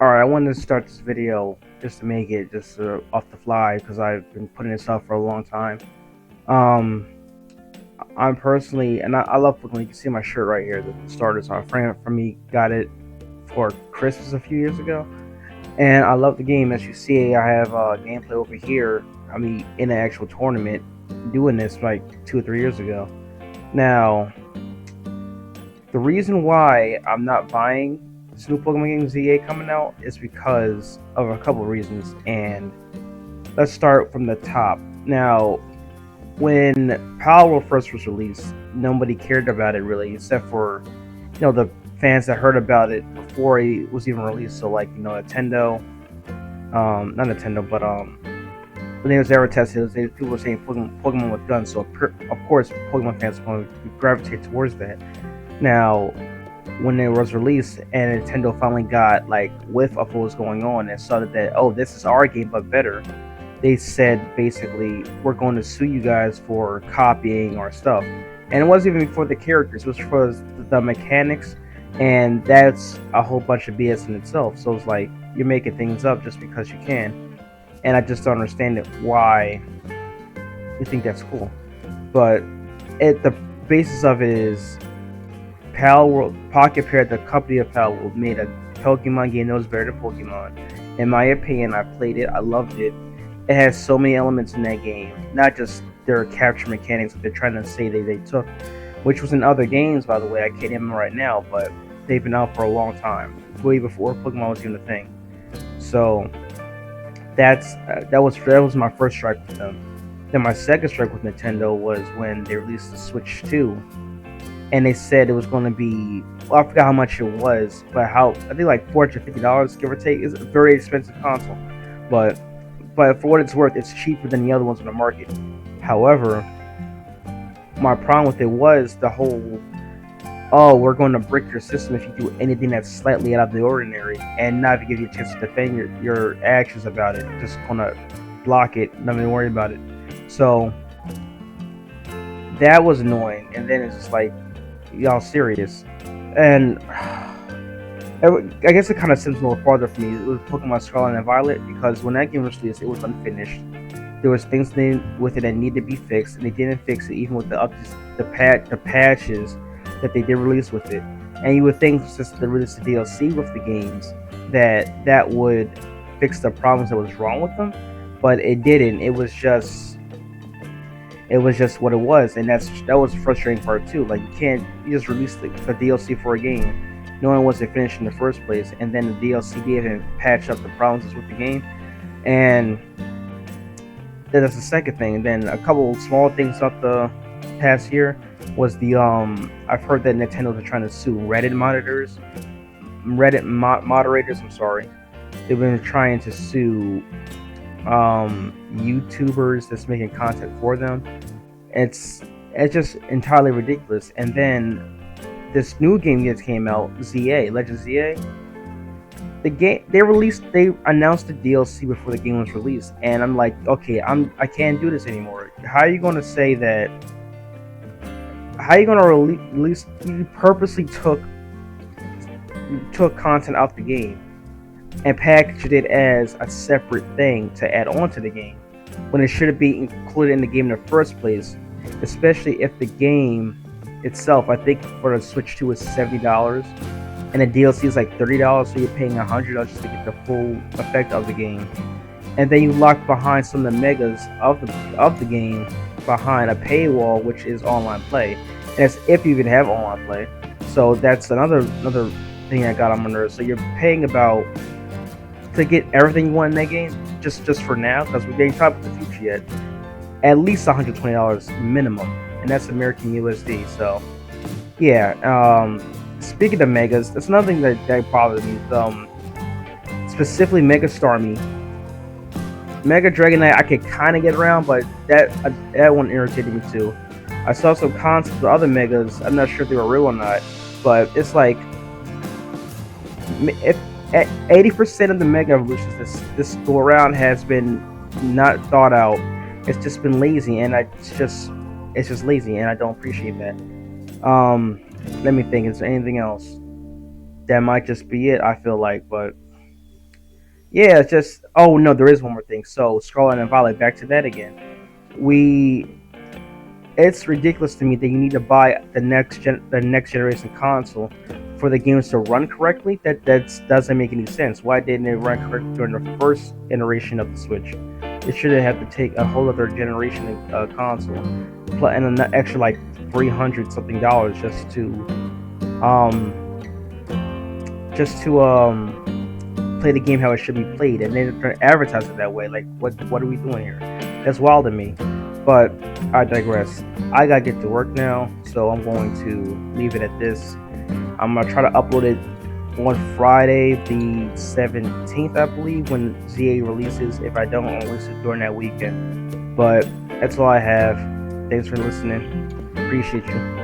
Alright, I wanted to start this video just to make it just off the fly because I've been putting this up for a long time. Um, I'm personally, and I love Pokemon. You can see my shirt right here, the starters. A friend from me got it for Christmas a few years ago, and I love the game. As you see, I have gameplay over here. I mean, in an actual tournament, doing this like 2 or 3 years ago. Now, the reason why I'm not buying this new Pokemon game Z-A coming out is because of a couple of reasons, and let's start from the top. Now, when Palworld first was released, nobody cared about it really, except for the fans that heard about it before it was even released. So like Nintendo, not Nintendo, but when it was ever tested, people were saying Pokemon with guns. So of course, Pokemon fans are going to gravitate towards that. Now, when it was released and Nintendo finally got like whiff of what was going on and saw that, oh, this is our game but better, they said basically, we're going to sue you guys for copying our stuff. And it wasn't even for the characters, it was for the mechanics, and that's a whole bunch of BS in itself. So it's like you're making things up just because you can, and I just don't understand it why you think that's cool. But the basis of it is Palworld, Pocket Pair, the company of Palworld, made a Pokemon game that was better than Pokemon. In my opinion, I played it, I loved it. It has so many elements in that game, not just their capture mechanics that they're trying to say they took, which was in other games, by the way. I can't name them right now, but they've been out for a long time, way before Pokemon was even a thing. So that was my first strike with them. Then my second strike with Nintendo was when they released the Switch 2, and they said it was going to be, well, I forgot how much it was, but I think like $450, give or take. It's a very expensive console, but for what it's worth, it's cheaper than the other ones on the market. However, my problem with it was the whole, oh, we're going to brick your system if you do anything that's slightly out of the ordinary, and not to give you a chance to defend your actions about it. Just gonna block it, not even worry about it. So that was annoying. And then it's just like, y'all serious? And I guess it kind of stems a little farther for me. It was Pokemon Scarlet and Violet, because when that game was released, it was unfinished. There was things with it that needed to be fixed, and they didn't fix it even with the patches that they did release with it. And you would think since they released the DLC with the games that would fix the problems that was wrong with them, but it didn't. It was just what it was, and that was the frustrating part too. Like you just release the DLC for a game knowing it wasn't finished in the first place, and then the DLC didn't patch up the problems with the game, and that's the second thing. And then a couple of small things up the past year was I've heard that Nintendo's are trying to sue Reddit moderators. I'm sorry, they've been trying to sue YouTubers that's making content for them. It's just entirely ridiculous. And then this new game that came out, Z-A, Legends Z-A. The game they announced the DLC before the game was released, and I'm like, okay, I can't do this anymore. How are you going to say that? How are you going to release? You purposely took content out the game and packaged it as a separate thing to add on to the game, when it should be included in the game in the first place. Especially if the game itself, I think for the Switch 2 is $70, and the DLC is like $30, so you're paying $100 just to get the full effect of the game. And then you lock behind some of the megas of the game behind a paywall, which is online play. And that's if you even have online play. So that's another thing that got on my nerves. So you're paying about to get everything you want in that game just for now, because we ain't talking about the future yet. At least $120 minimum, and that's American USD. So yeah. Speaking of megas, that's another thing that bothers me. Specifically Mega Starmie, Mega Dragonite. I could kind of get around, but that one irritated me too. I saw some concepts of other megas. I'm not sure if they were real or not, but it's like if 80% of the mega evolutions this go around has been not thought out. It's just been lazy, and it's just lazy, and I don't appreciate that. Let me think. Is there anything else? That might just be it, I feel like, but Yeah, it's just. Oh no, there is one more thing. So Scarlet and Violet, back to that again. We It's ridiculous to me that you need to buy the next generation console for the games to run correctly. That doesn't make any sense. Why didn't it run correctly during the first iteration of the Switch? It should have to take a whole other generation console, and an extra like $300 something um play the game how it should be played, and then advertise it that way. Like, what are we doing here? That's wild to me. But I digress. I gotta get to work now, so I'm going to leave it at this. I'm gonna try to upload it on Friday, the 17th, I believe, when ZA releases. If I don't, I'll release it during that weekend. But that's all I have. Thanks for listening. Appreciate you.